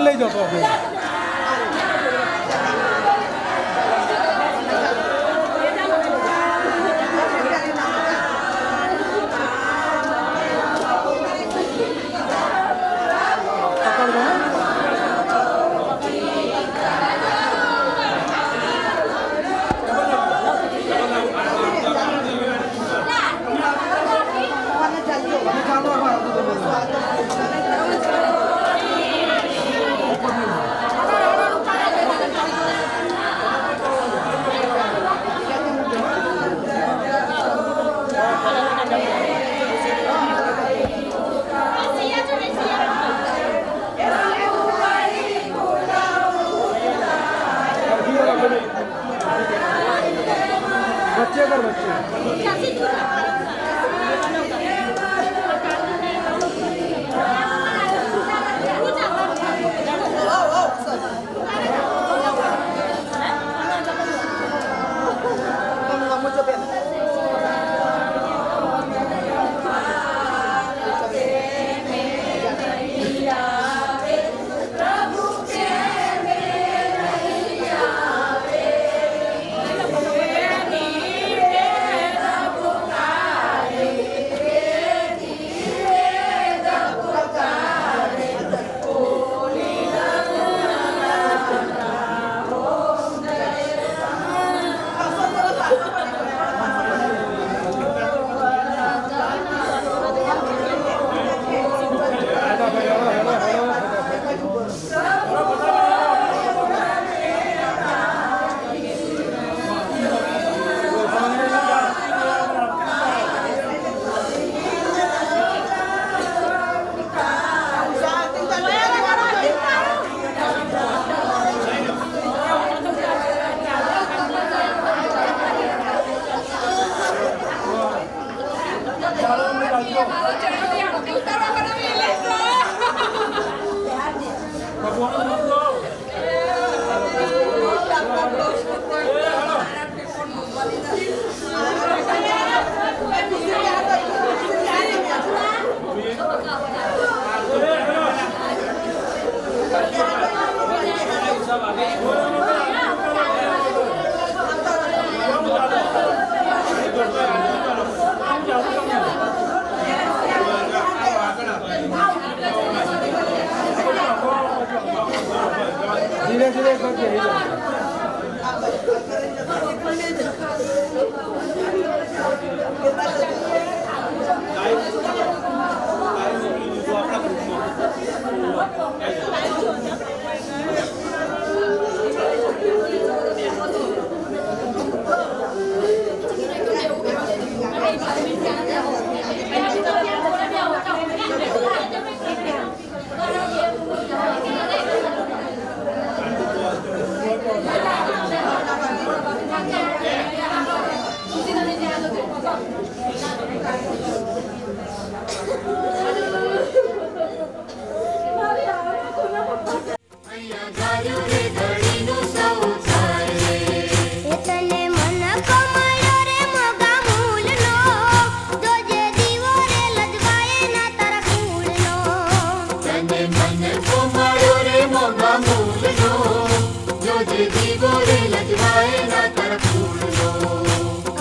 લઈ જાઓ તો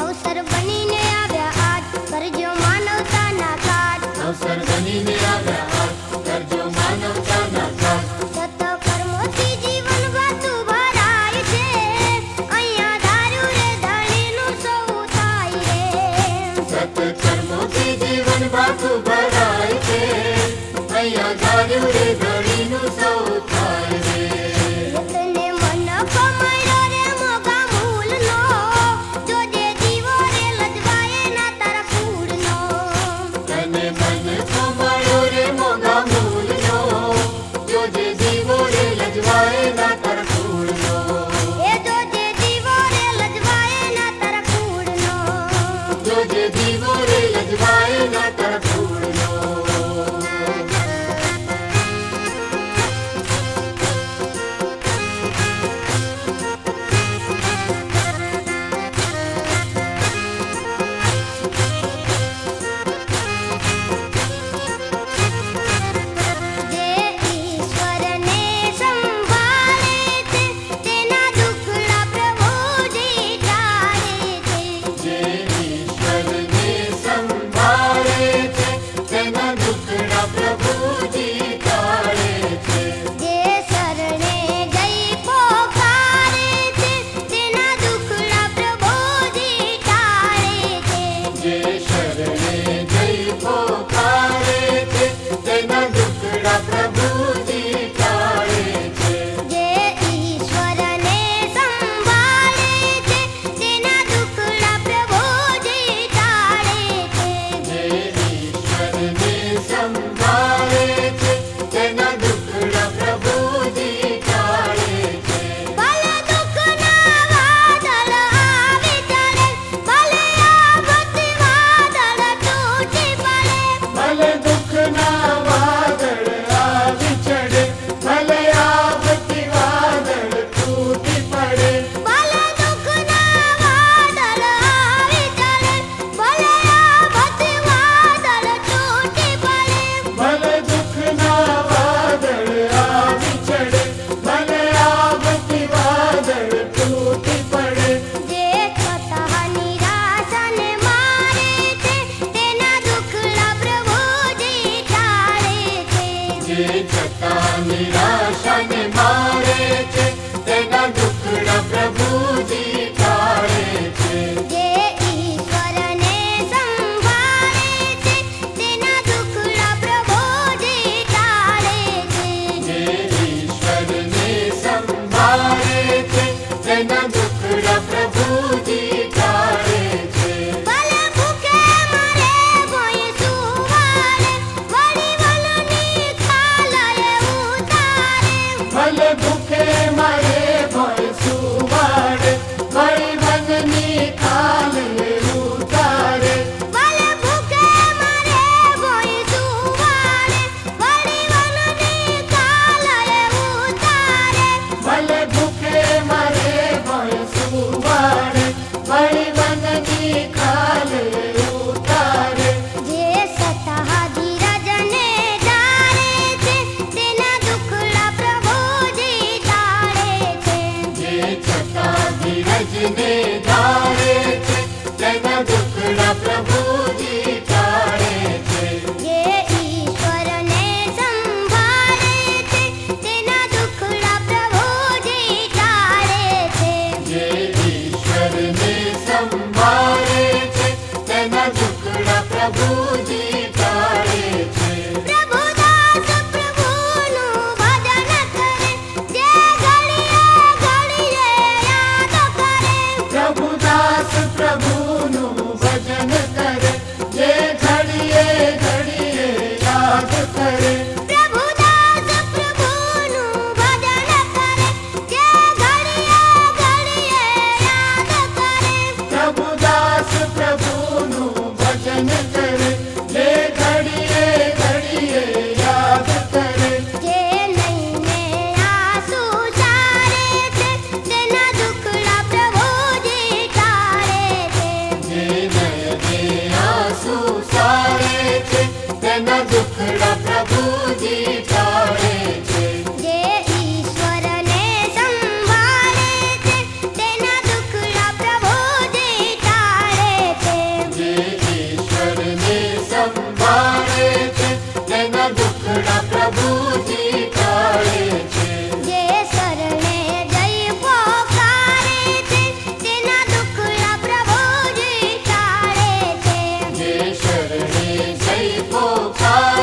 અવસર બનીને આવ્યા આજ કરજો માનવતાના ઘાટ. અવસર બનીને આવ્યા આજ કરજો માનવતાના ઘાટ. સત કર્મોથી જીવન વાતું ભરાય છે. અહીંયા ધાર્યું રે ધણીનું સૌ થાય રે. સત કર્મોથી જીવન બાતું ભરાય છે. અહીંયા ધાર્યું રે ધણીનું સૌ થાય રે. તને મન કમાયો રે મોગા મૂલનો. જોજે દીવો રે લજવાય ના તારા કુળનો. તને મન ખમાયો રે મોગા મૂલનો. જોજે દીવો રે લજવાય ના તારા કુળનો. એ જોજે દીવો રે લજવાય ના તારા કુળનો. જોજે દીવો રે લજવાય ના તારા કુળનો. જે ઈશ્વરને સંભાળે છે તેના દુઃખડા પ્રભુજી ટાળે છે. જે ઈશ્વરને સંભાળે છે તેના દુઃખડા પ્રભુજી ટાળે છે. જે શરણે જઈ પોકારે છે તેના દુઃખડા પ્રભુજી ટાળે છે. જે શરણે જઈ પોકારે છે તેના દુઃખડા પ્રભુજી ટાળે છે. જે ઈશ્વરને સંભાળે છે તેના દુઃખડા પ્રભુજી ટાળે છે. જે ઈશ્વરને સંભાળે છે તેના દુઃખડા પ્રભુજી ટાળે છે. ભલે દુઃખના વાદળ આવી ચડે, ભલે આફતી વાદળ તૂટી પડે. ભલે દુઃખના વાદળ આવી ચડે, ભલે આફતી વાદળ તૂટી પડે. ભલે દુઃખના વાદળ આવી ચડે, ભલે આફતી વાદળ તૂટી પડે. ભલે દુઃખના વાદળ આવી ચડે, ભલે આફતી વાદળ તૂટી પડે. જે છતાં નિરાશાને મારે છે તેના દુઃખડા પ્રભુજી ટાળે છે. જે છતાં નિરાશાને મારે છે તેના દુઃખડા પ્રભુજી ટાળે છે. જે ઈશ્વરને સંભાળે છે તેના દુઃખડા પ્રભુજી ટાળે છે. જે ઈશ્વરને સંભાળે છે તેના દુઃખડા પ્રભુજી ટાળે છે. ભલે ભૂખે મરે ભોંય સુવાડે, વળી વનની ખાલએ ઉતારે. ભલે ભૂખે મરે ભોંય સુવાડે, વળી વનની ખાલએ ઉતારે. ભલે ભૂખે મરે ભોંય સુવાડે, વળી વનની ખાલએ ઉતારે. ભલે ભૂખે મરે ભોંય સુવાડે, વળી વનની ખાલએ ઉતારે. જે સતા ધીરજને ધારે છે તેના દુઃખડા પ્રભુજી ટાળે છે. જે છતાં ધીરજને ધારે છે તેના દુઃખડા પ્રભુજી ટાળે છે. જે ઈશ્વરને સંભાળે છે તેના દુઃખડા પ્રભુજી ટાળે છે. જે ઈશ્વરને સંભાળે છે તેના દુઃખડા પ્રભુજી ટાળે છે. પ્રભુદાસ પ્રભુનું ભજન કરે, જે ઘડીએ ઘડીએ યાદ કરે. પ્રભુદાસ પ્રભુનું ભજન કરે, જે ઘડીએ ઘડીએ યાદ કરે. પ્રભુદાસ પ્રભુનું ભજન કરે, જે ઘડીએ ઘડીએ યાદ કરે. પ્રભુદાસ પ્રભુનું ભજન કરે, જે ઘડીએ ઘડીએ યાદ કરે. જે નયને આંસુ ચારે છે તેના દુખડા પ્રભુજી ટાળે છે. જે નયને આંસુ સારે છે, તેના દુખડા પ્રભુજી ટાળે છે. જે ઈશ્વરને સંભાળે છે તેના દુખડા પ્રભુજી ટાળે છે. જે ઈશ્વરને સંભાળે છે, તેના દુખડા પ્રભુજી ટાળે છે. જે શરણે જઈ પોકારે છે તેના દુખડા પ્રભુજી ટાળે છે. જે શરણે જઈ પોકારે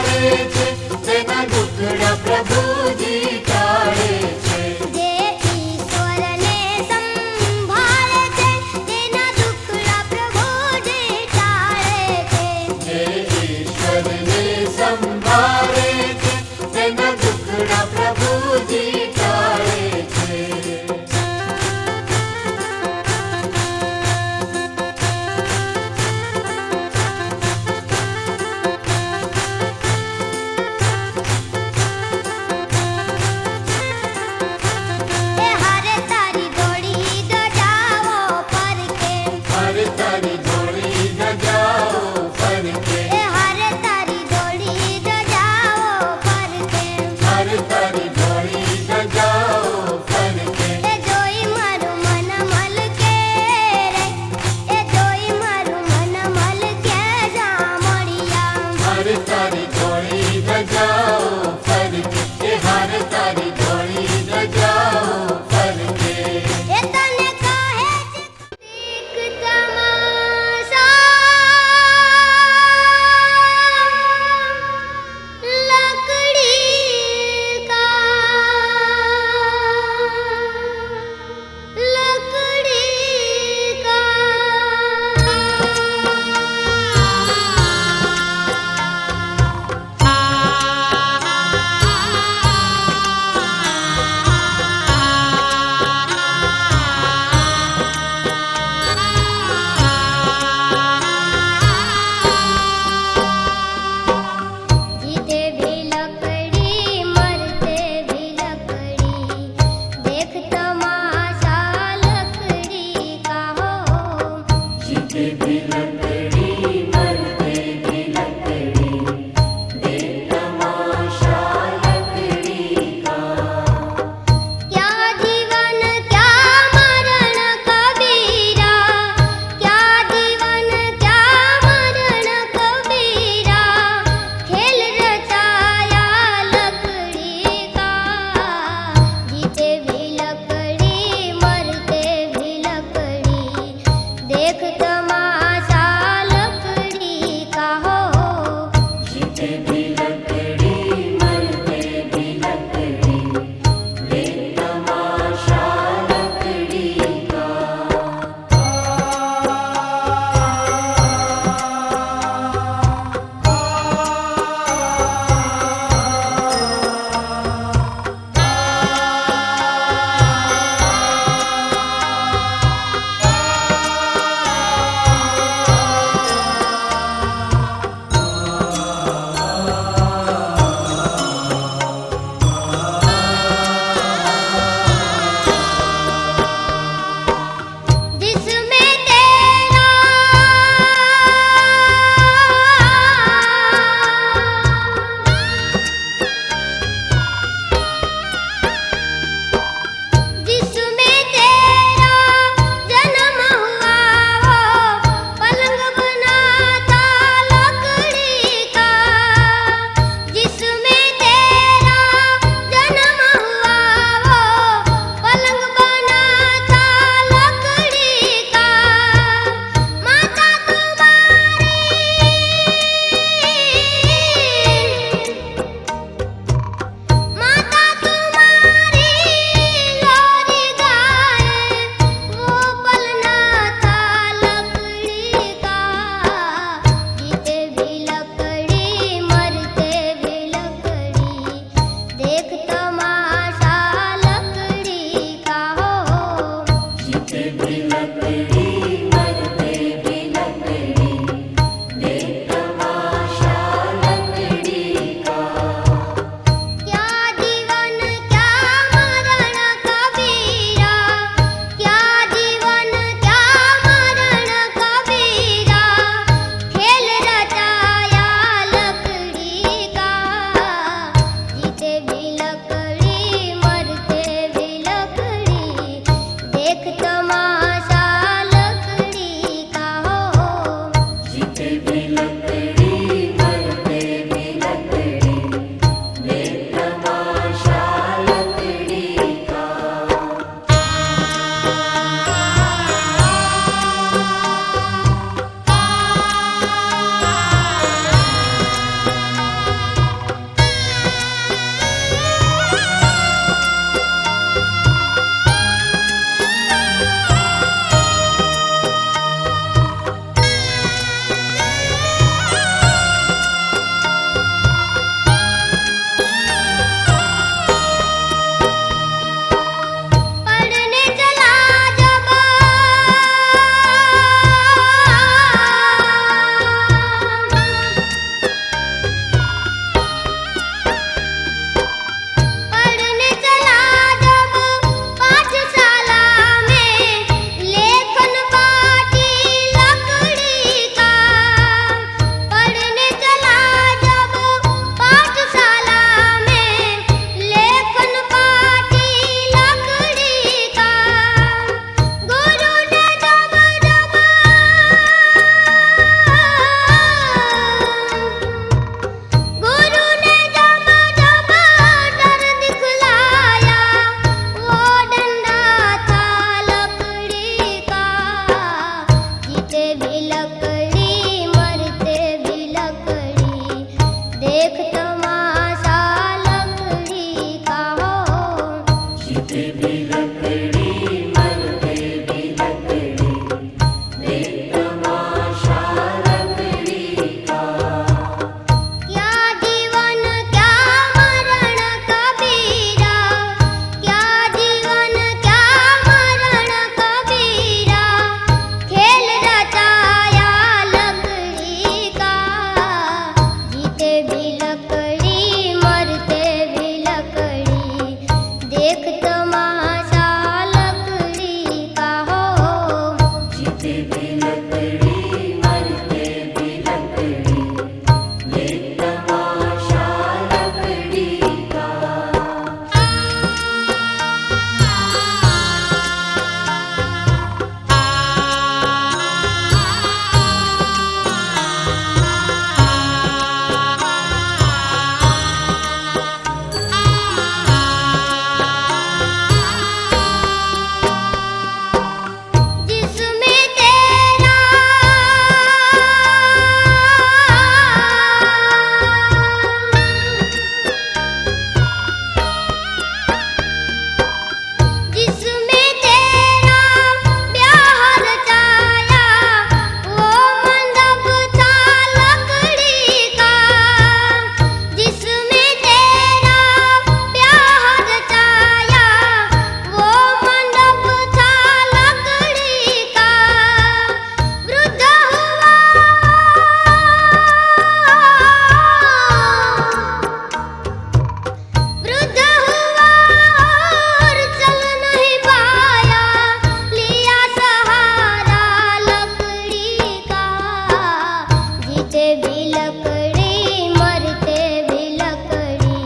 लकड़ी मरते भी लकड़ी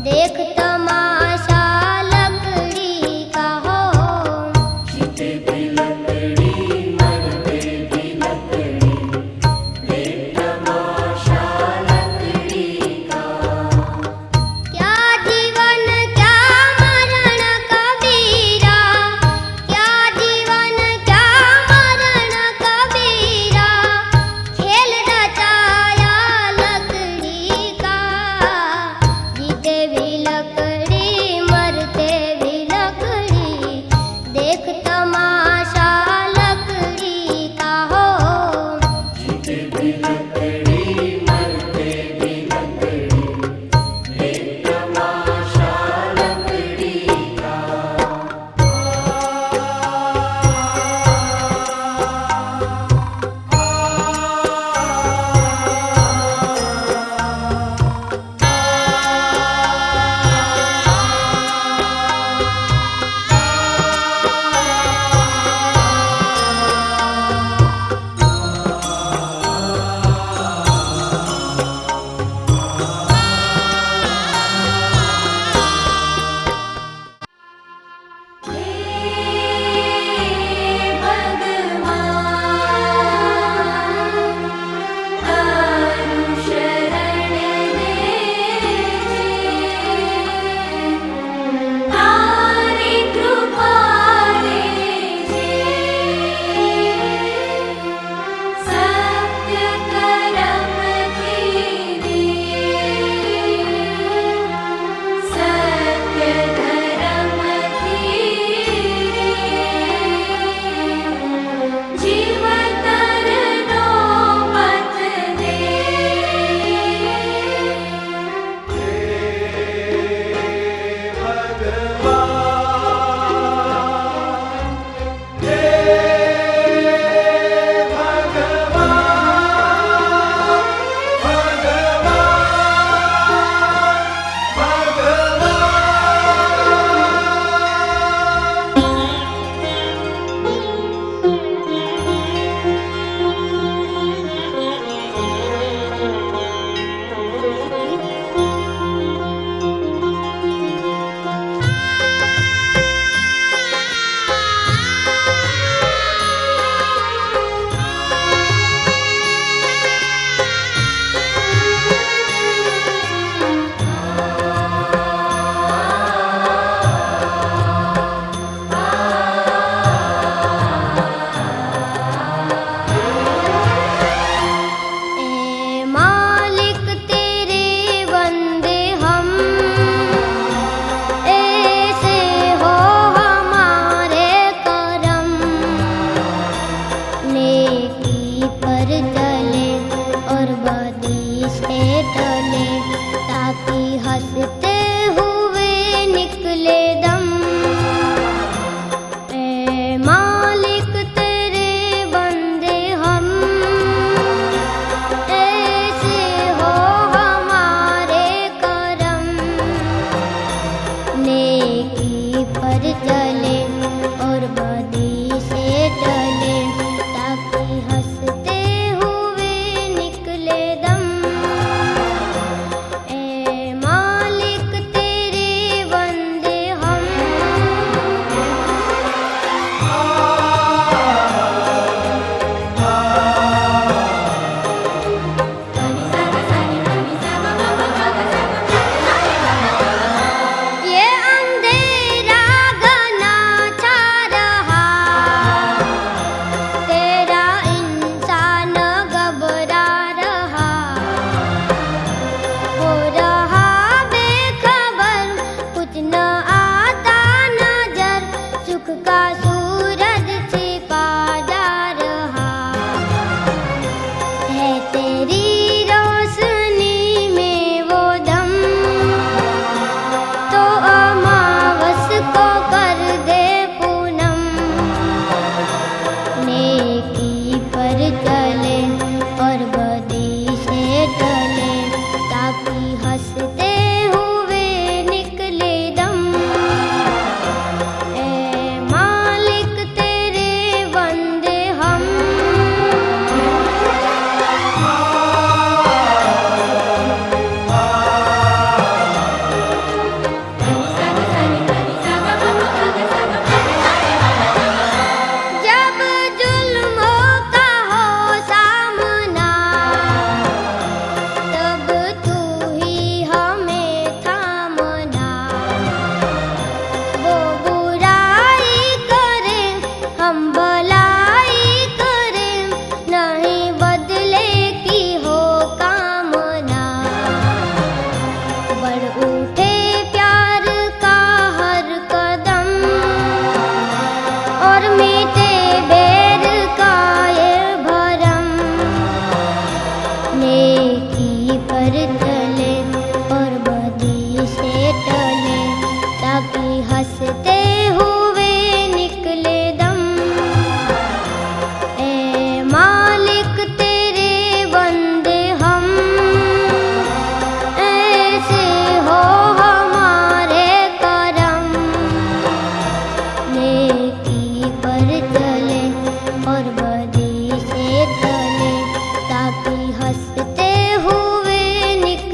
देख तमाशा लकड़ी का हो जीते भी लकड़ी मरते भी लकड़ी देख तमाशा लकड़ी का क्या जीवन क्या मरण कबीरा क्या जीवन क्या मरण कबीरा खेल रचाया लकड़ी का जीते भी लकड़ी मरते भी लकड़ी देख तमाशा लकड़ी का हो जीते भी लकड़ी मरते भी लकड़ी देख तमाशा लकड़ी का पर चले और बदी से टले, ताकि हंसते हुए निकले दम। ए मालिक तेरे बंदे हम, ऐसे हो हमारे करम। नेकी पर चले और बदी से टले, ताकि हंसते हुए निकले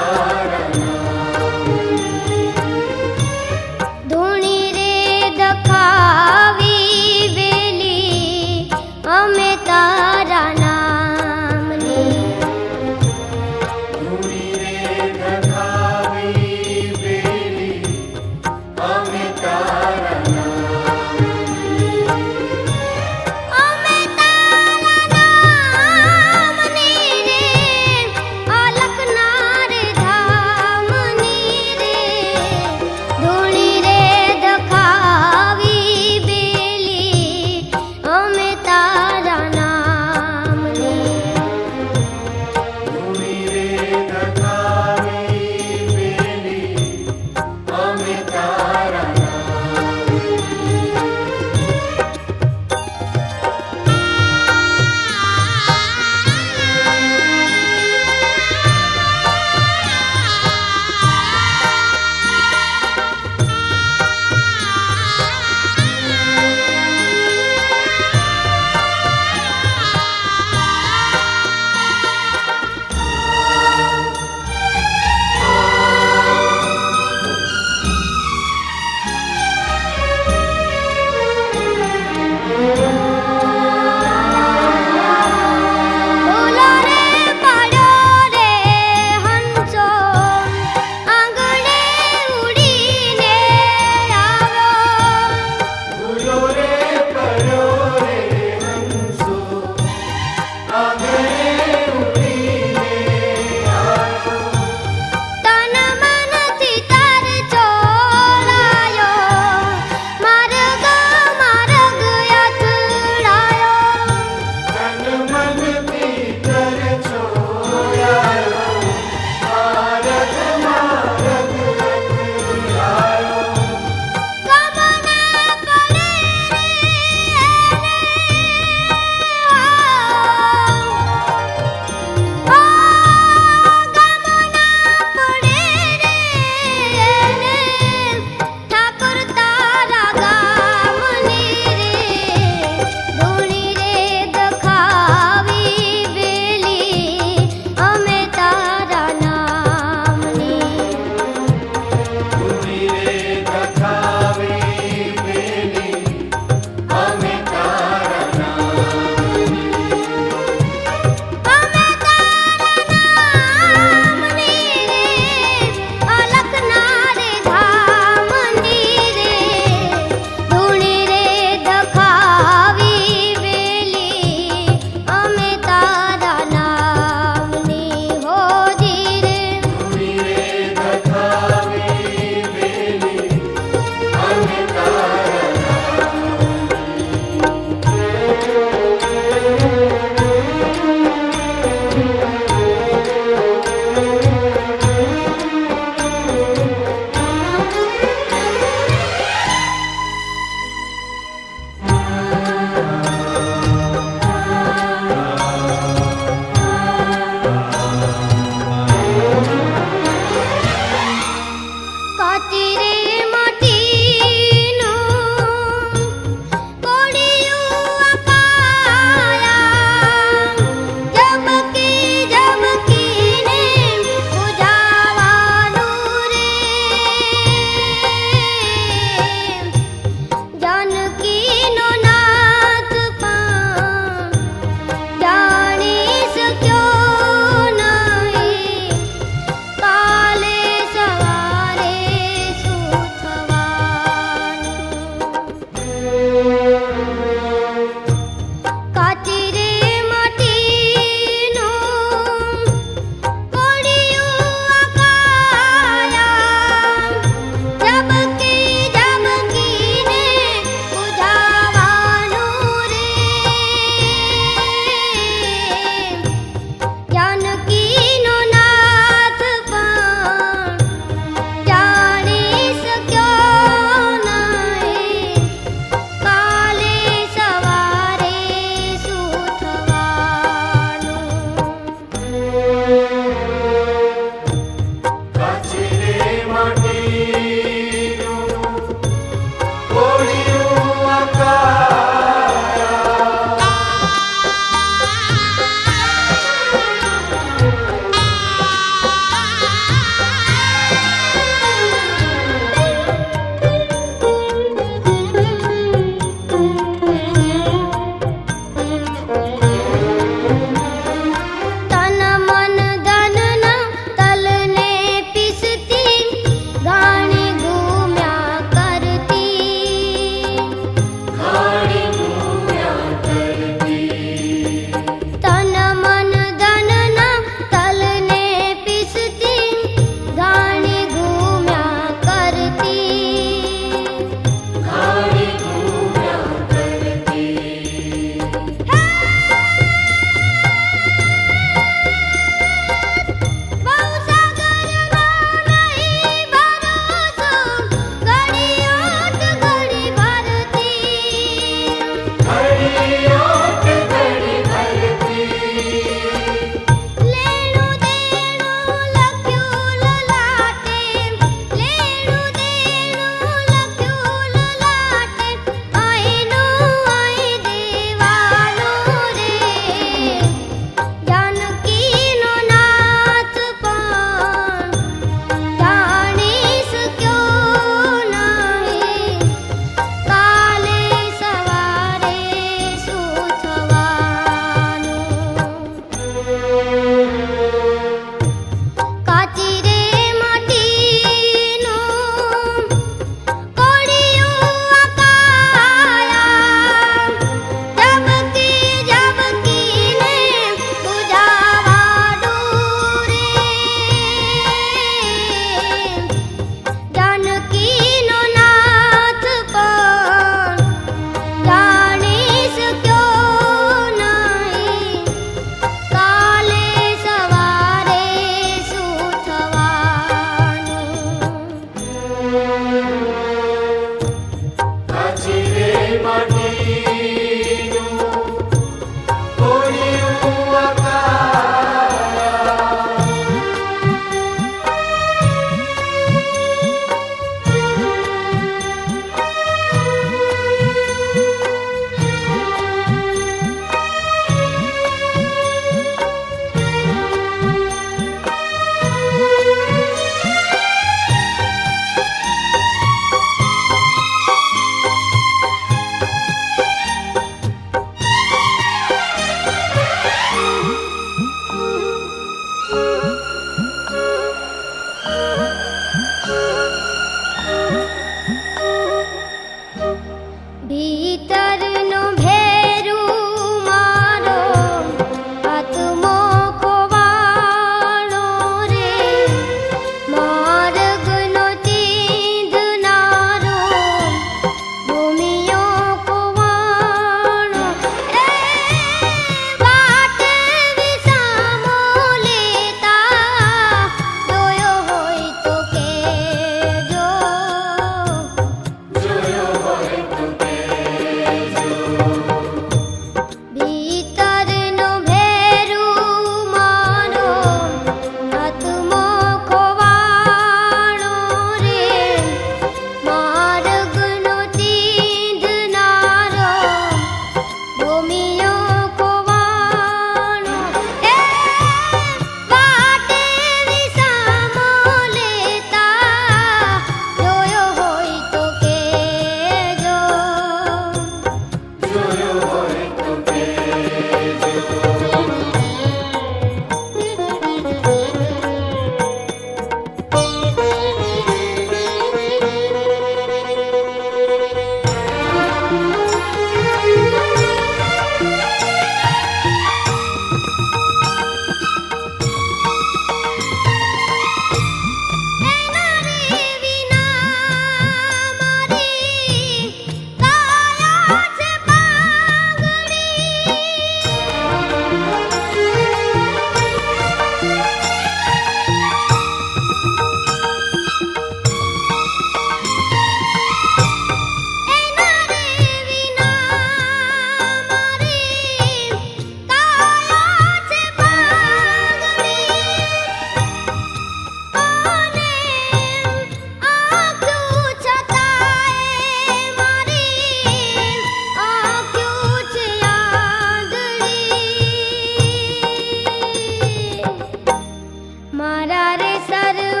મારા રે સરવરિયાનો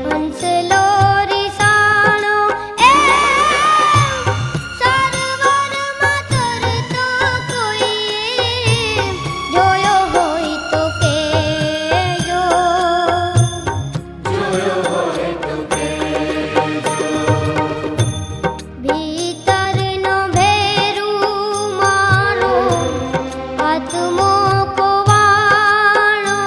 હંસલો રીસાણો એ સરોવરમાં તરતો કોઈ જોયો હોય તો કેજો. ભીતરનો ભેરું મારો આત્મો કોવાણો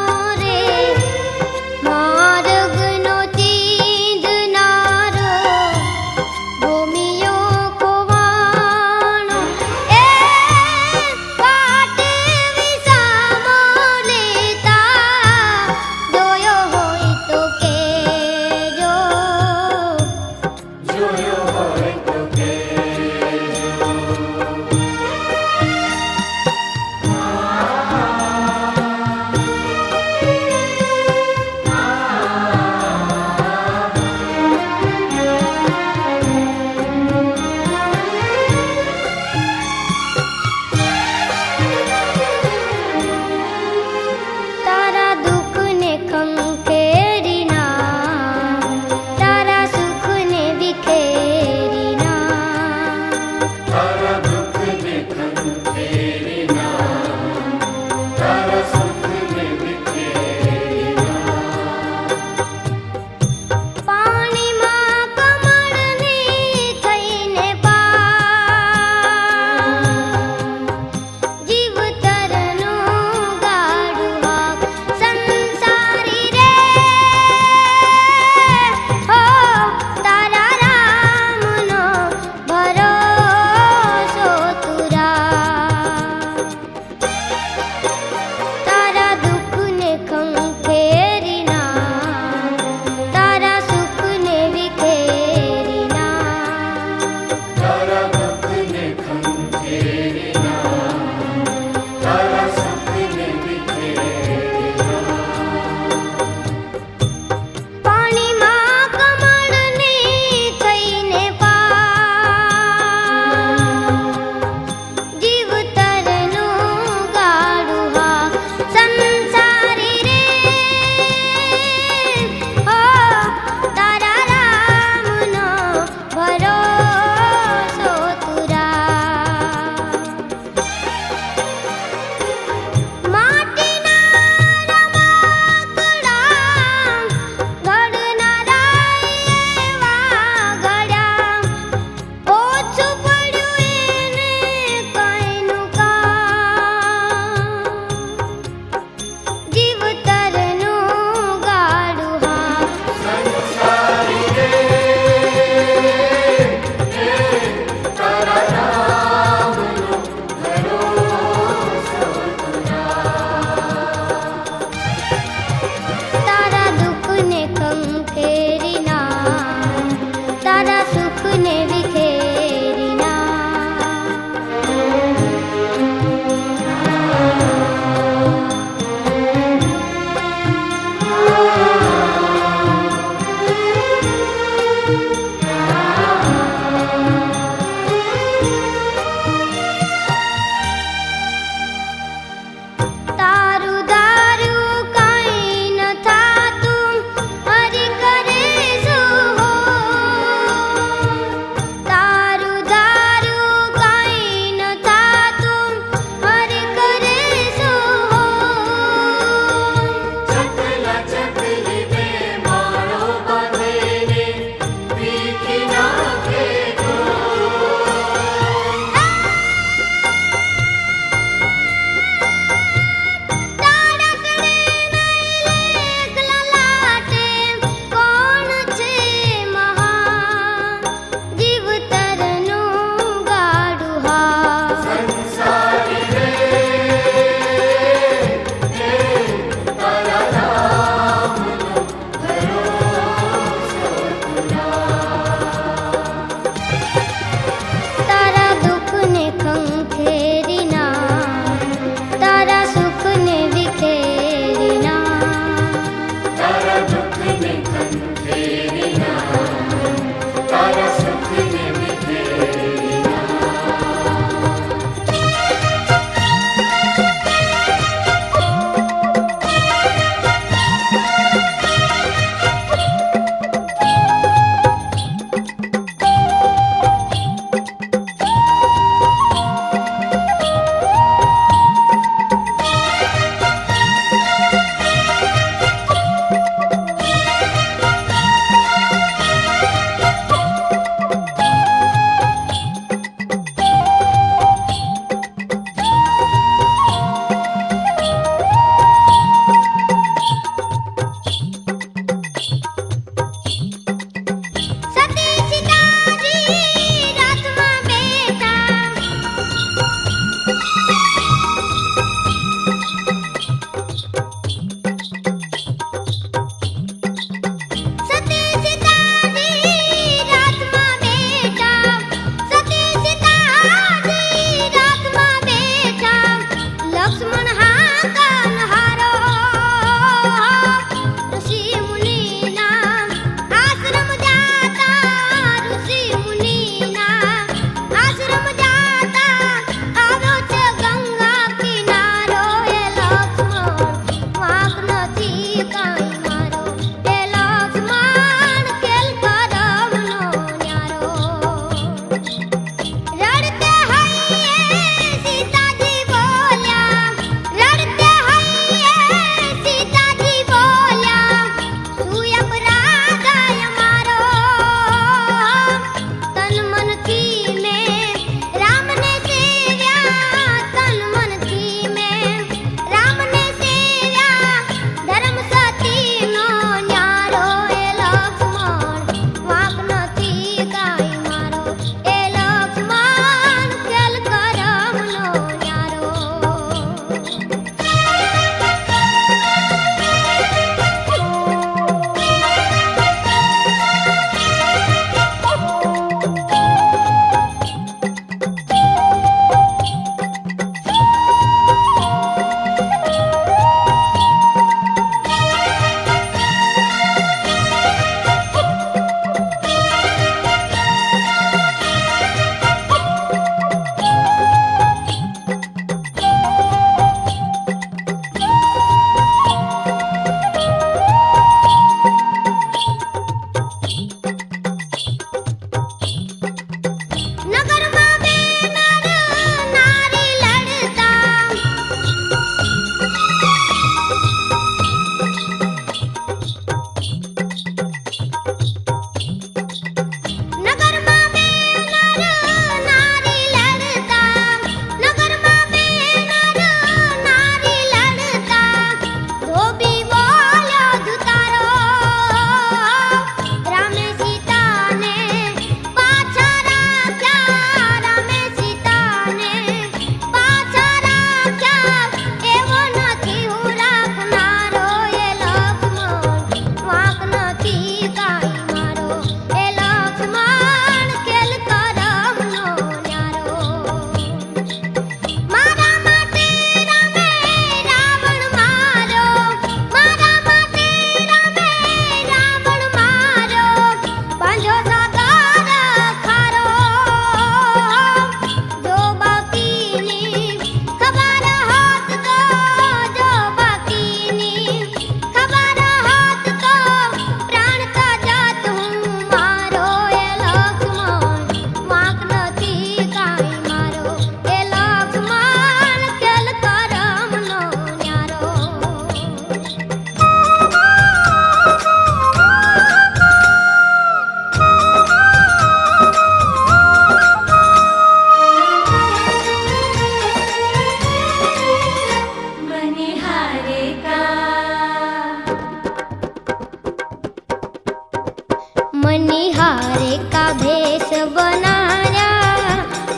मणिहारे का भेष बनाया,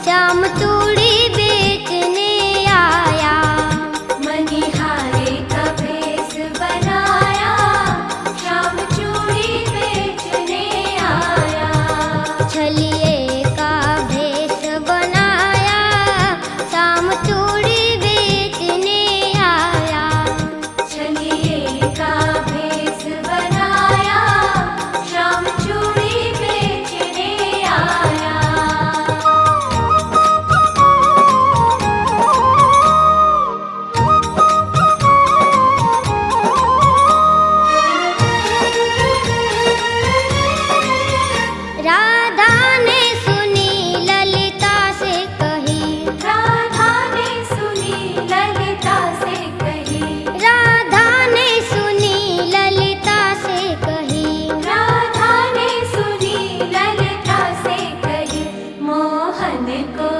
श्याम चूड़ी बेचने आया। मणिहारे का भेष बनाया, श्याम चूड़ी बेचने आया। छलिए का भेष बनाया, श्याम चूड़ी बेचने आया। छलिए का भेष बनाया, श्याम चूड़ी बेचने आया। राधा ने सुनी ललिता से कही, राधा ने सुनी ललिता से कही, राधा ने सुनी ललिता से कही। राधा ने सुनी ललिता से कही, मोहन को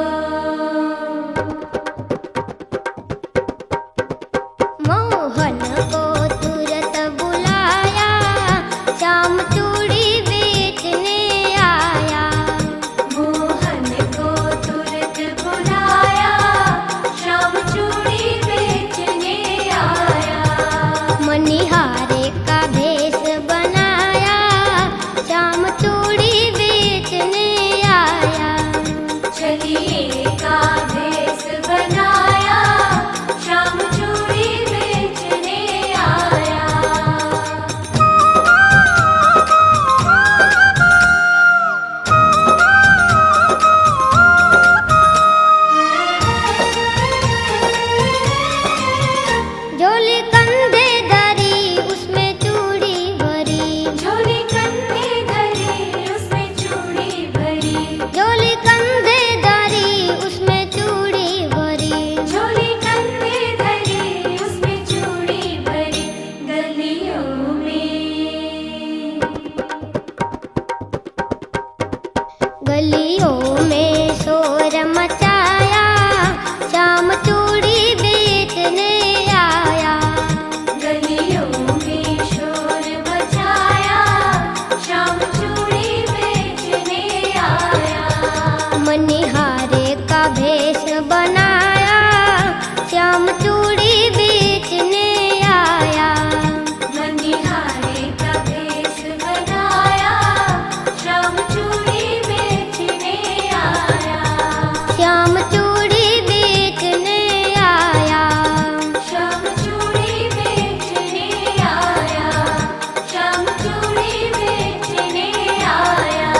मोहन को तुरंत बुलाया, श्याम चूड़ी बेचने आया। मोहन को तुरंत बुलाया, श्याम चूड़ी बेचने आया। मणिहारे का भेष बनाया, श्याम चूड़ी बेचने आया। छलिए का भेष बनाया, श्याम चूड़ी बेचने आया। झोली कंधे धरी उसमें चूड़ी भरी, झोली कंधे धरी उसमें चूड़ी भरी, झोली कंधे धरी उसमें चूड़ी भरी। झोली कंधे धरी उसमें चूड़ी भरी। गलियों में शोर मचाया, श्याम चूड़ी बेचने आया। गलियों में शोर मचाया, श्याम चूड़ी बेचने आया। मणिहारे का भेष बनाया, श्याम चूड़ी बेचने आया। मणिहारे का भेष बनाया, श्याम चूड़ी बेचने आया। श्याम चूड़ी बेचने आया। श्याम चूड़ी बेचने आया, श्याम चूड़ी बेचने आया।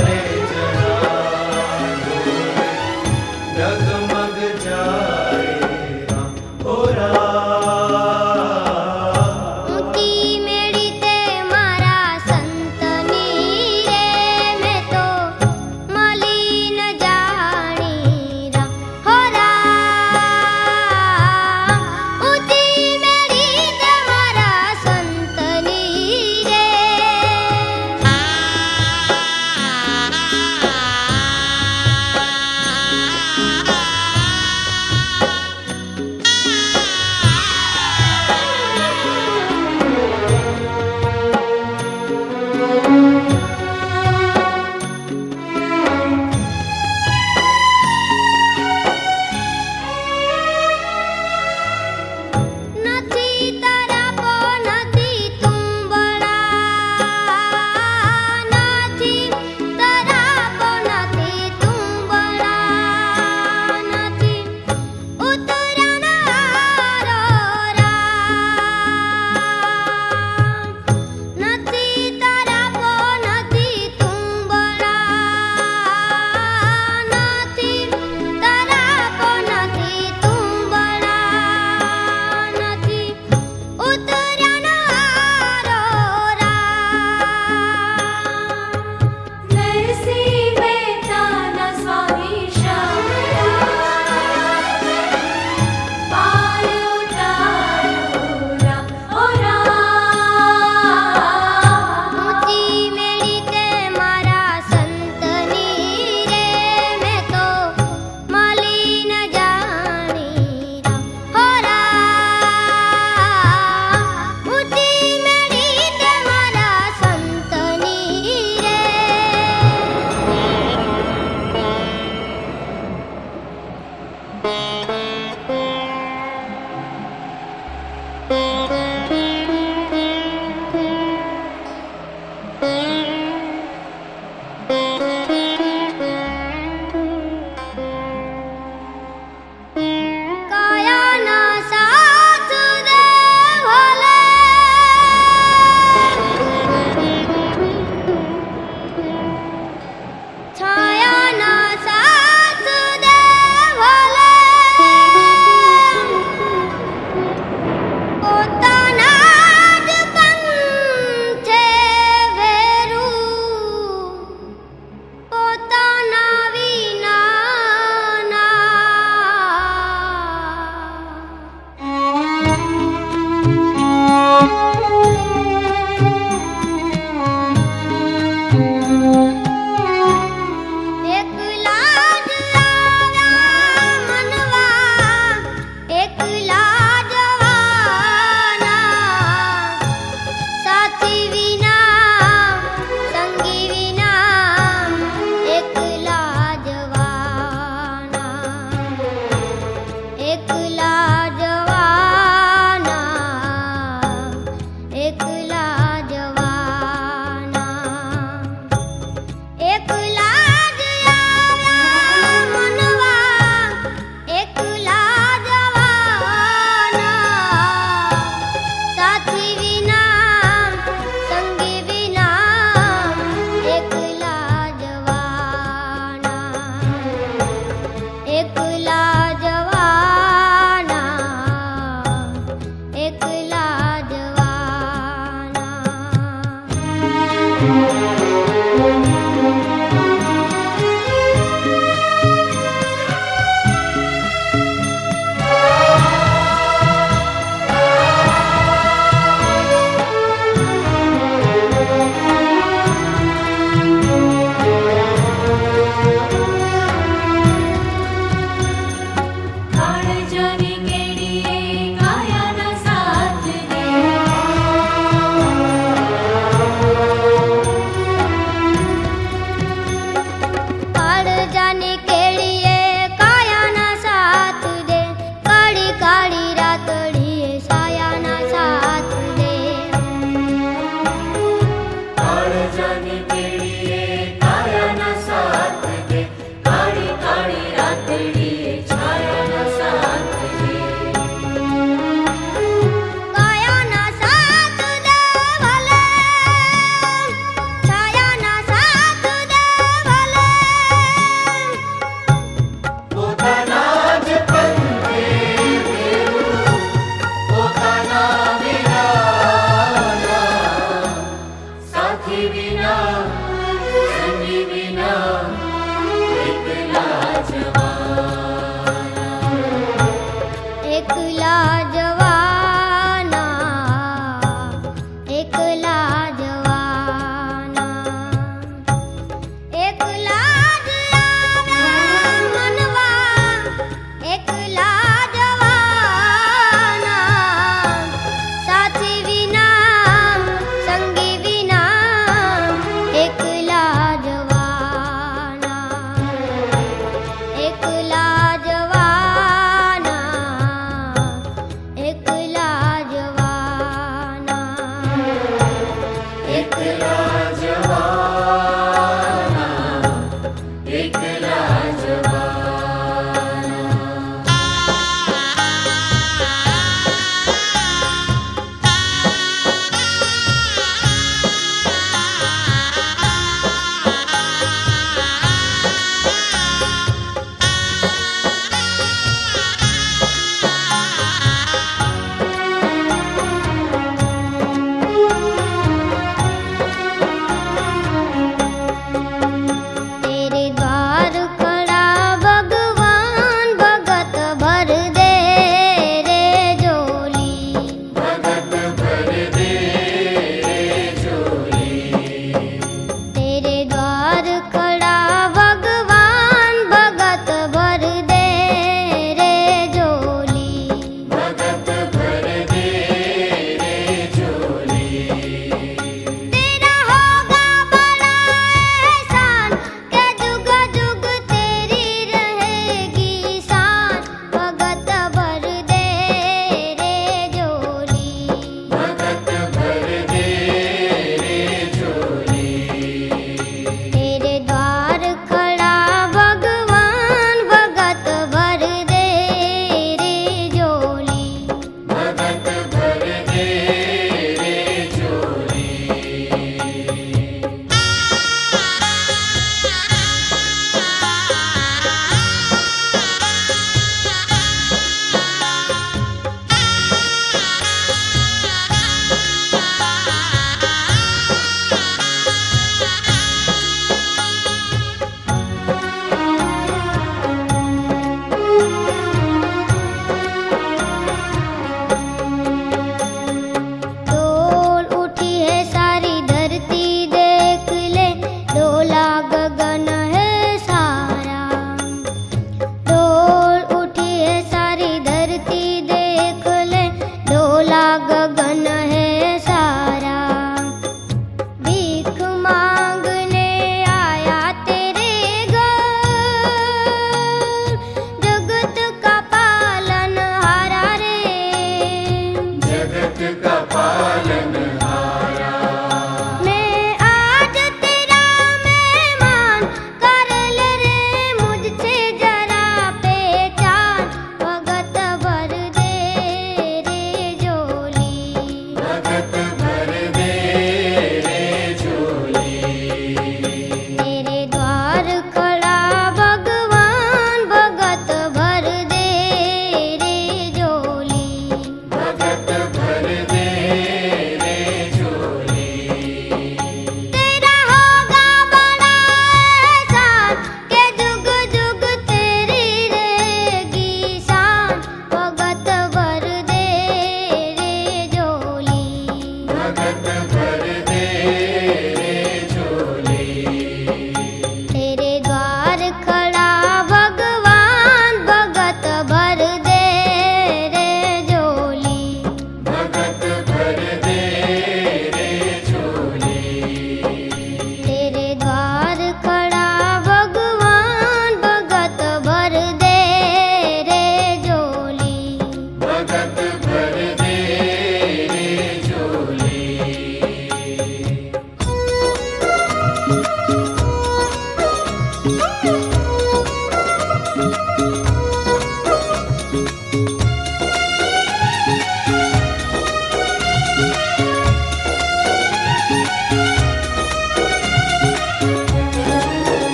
રે જરા ડગમગ જાય રામ ઓ રામ ઊંચી મેળી તે મારા સંતની રે મેં તો મળી ન જાણી રામ હો રામ ઊંચી મેળી તે મારા સંતની રે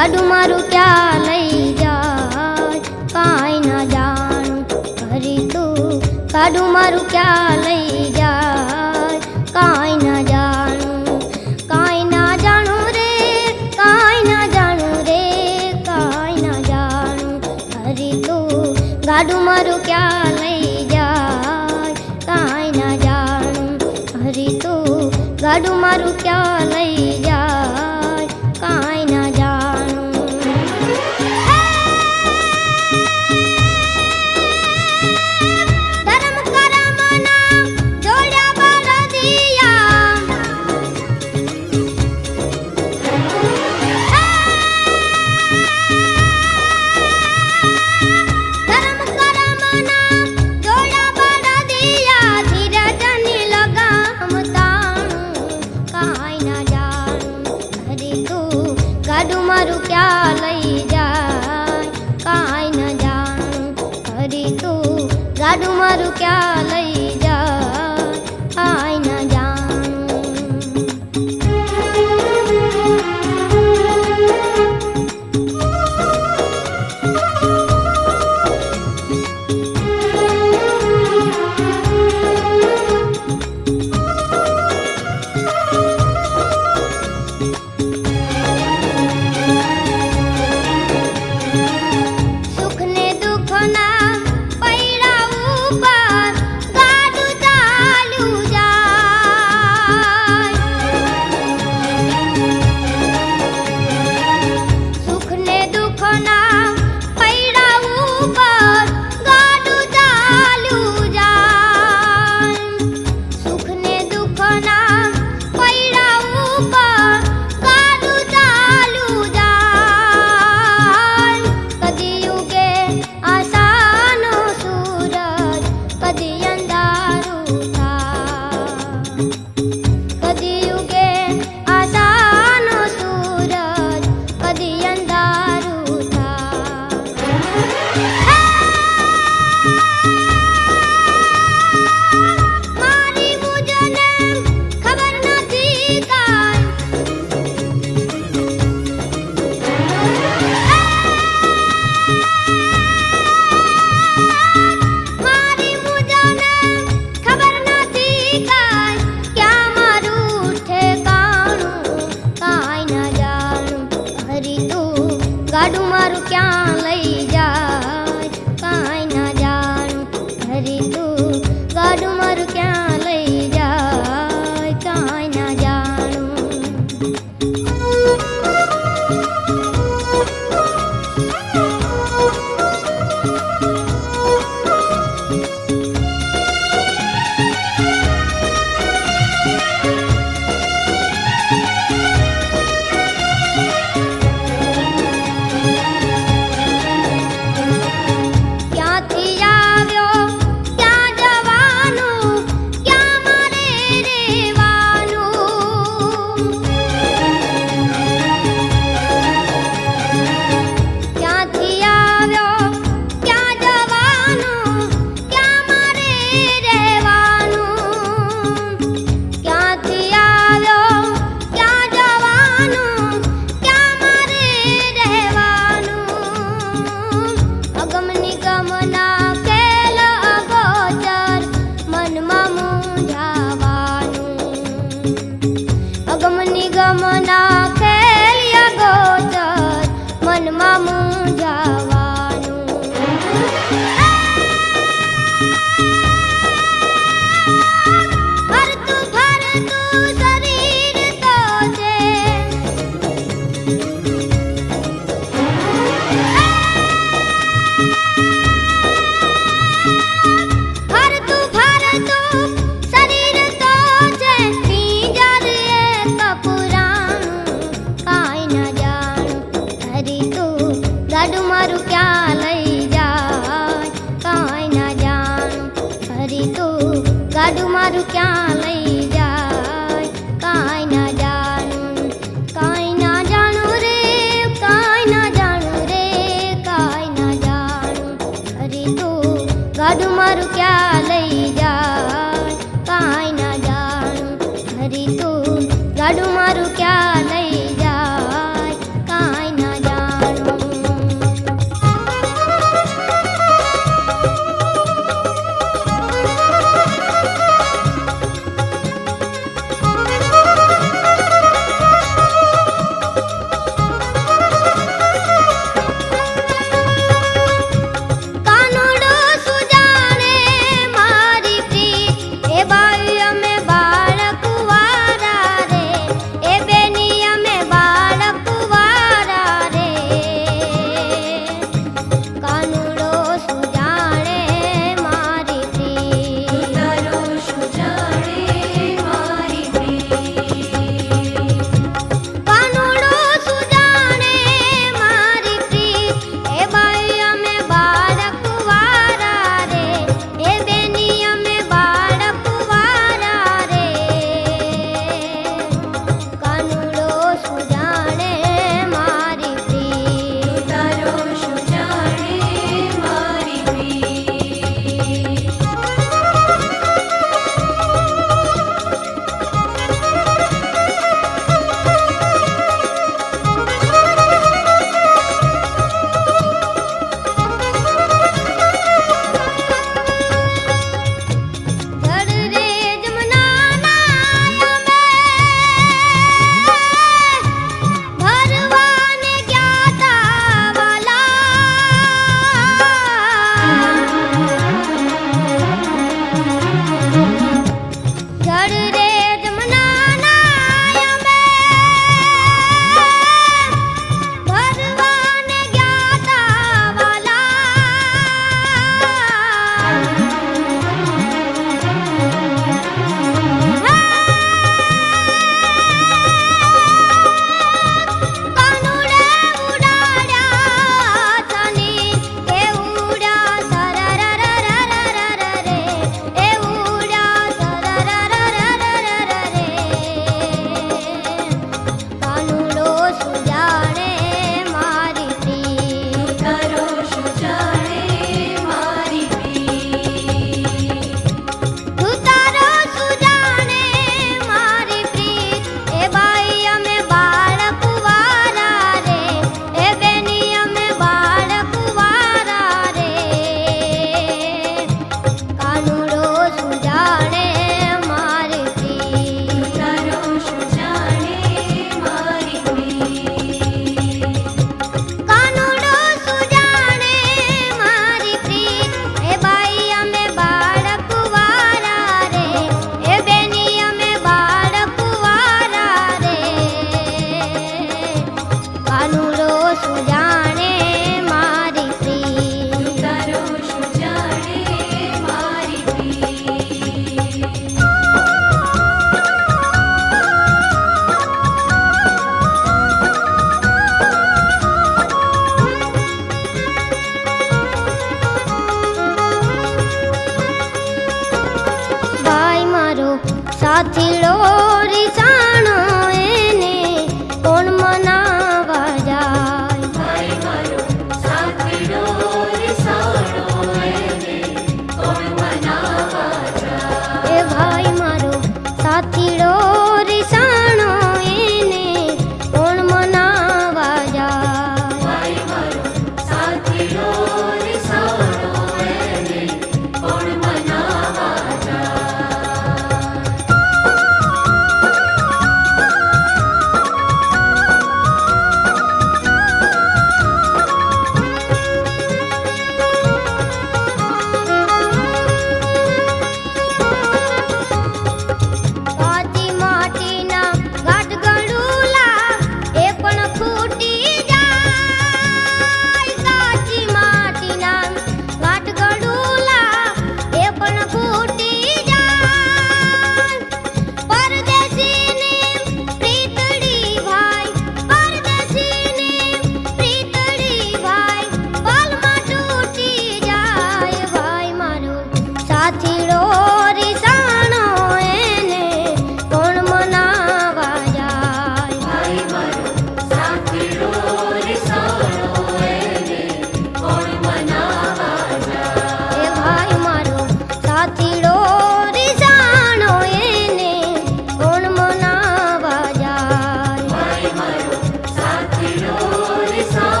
ગાડું મારું ક્યાં લઈ જાય કાંઈ ના જાણું હરી તું ગાડું મારું ક્યાં લઈ જાય કાંઈ ના જાણું કાંઈ ના જાણું રે કાંઈ ના જાણું રે કાંઈ ના જાણું હરી તું ગાડું મારું ક્યાં લઈ જાય કાંઈ ના જાણું હરી તું ગાડું મારું ક્યાં લઈ જાય કાંઈ ના જાણું ધર્મ કરમના જોડ્યા બળદિયા ધર્મ કરમના જોડ્યા બળદિયા ધીરજની લગામ તાણું કાંઈ ના જાણું હરી તું ગાડું મારું ક્યાં લઈ જાય કાંઈ ના જાણું હરી તું ગાડું મારું ક્યાં લઈ જાય કાંઈ ના જાણું સુખ ને દુઃખ ના પૈડા ઉપર ગાડું ચાલ્યું જાય સુખ ને દુઃખ ના પૈડા ઉપર ગાડું ચાલ્યું જાય સુખ ને દુઃખ ના પૈડા ઉપર ગાડું ચાલ્યું જાય કદી ઉગે આશાનો સૂરજ કદી અંધારું થાય કદી ઉગે આશાનો સૂરજ કદી અંધારું થાય મારી મુજને ખબર નથી મારી મુજને ખબર નથી કાંઈ ક્યાં મારું ઠેકાણું કાંઈ ના જાણું હરી તું ગાડું મારું ક્યાં લઈ જાય કાંઈ ના જાણું હરી તું ગાડું મારું ક્યાં લઈ જાય કાંઈ ના જાણું ક્યાંથી આવ્યો ક્યાં જવાનું ક્યાં મારે રહેવાનું ક્યાંથી આવ્યો ક્યાં જવાનું ક્યાં મારે રહેવાનું ક્યાંથી આવ્યો ક્યાં જવાનું ક્યાં મારે રહેવાનું અગમ નિગમના ખેલ અગોચર મનમાં મૂંઝાવાનું અગમ નિગમના ખેલ અગોચર મનમાં મૂંઝાવાનું ફરતું ફરતું શરીર તો છે ફરતું ફરતું શરીર તો છે પિંજર એક પુરાણું કાંઈ ના જાણું હરી તું ગાડું મારું ક્યાં લઈ જાય કાંઈ ના જાણું હરી તું ગાડું મારું ક્યાં લઈ જાય કાંઈ ના જાણું કાંઈ ના જાણું રે કાંઈ ના જાણું રે કાંઈ ના જાણું હરી તું ગાડું મારું ક્યાં લઈ જાય કાંઈ ના જાણું હરી તું ગાડું મારું ક્યાં લઈ જાય કાંઈ ના જાણું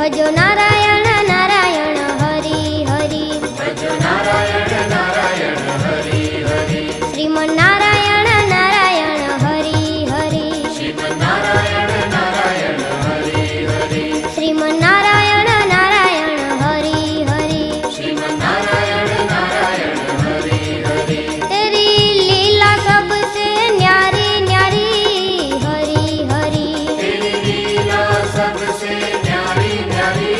ભજો નારાયણ નારાયણ હરિ હરિ ભજો નારાયણ નારાયણ હરિ હરિ શ્રીમન નારાયણ નારાયણ હરિ હરિ શ્રીમન નારાયણ નારાયણ હરિ હરિ શ્રીમન નારાયણ નારાયણ હરિ હરિ શ્રીમન નારાયણ નારાયણ હરિ હરિ तेरी लीला सबसे न्यारी न्यारी हरि हरि तेरी लीला सबसे न्यारी न्यारी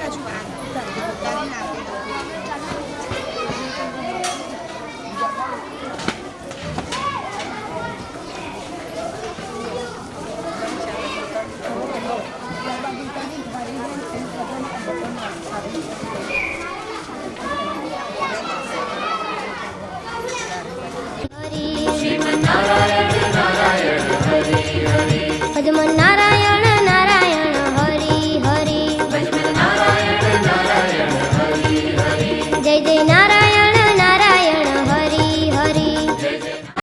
રજૂઆત કરી. કરીને આપી.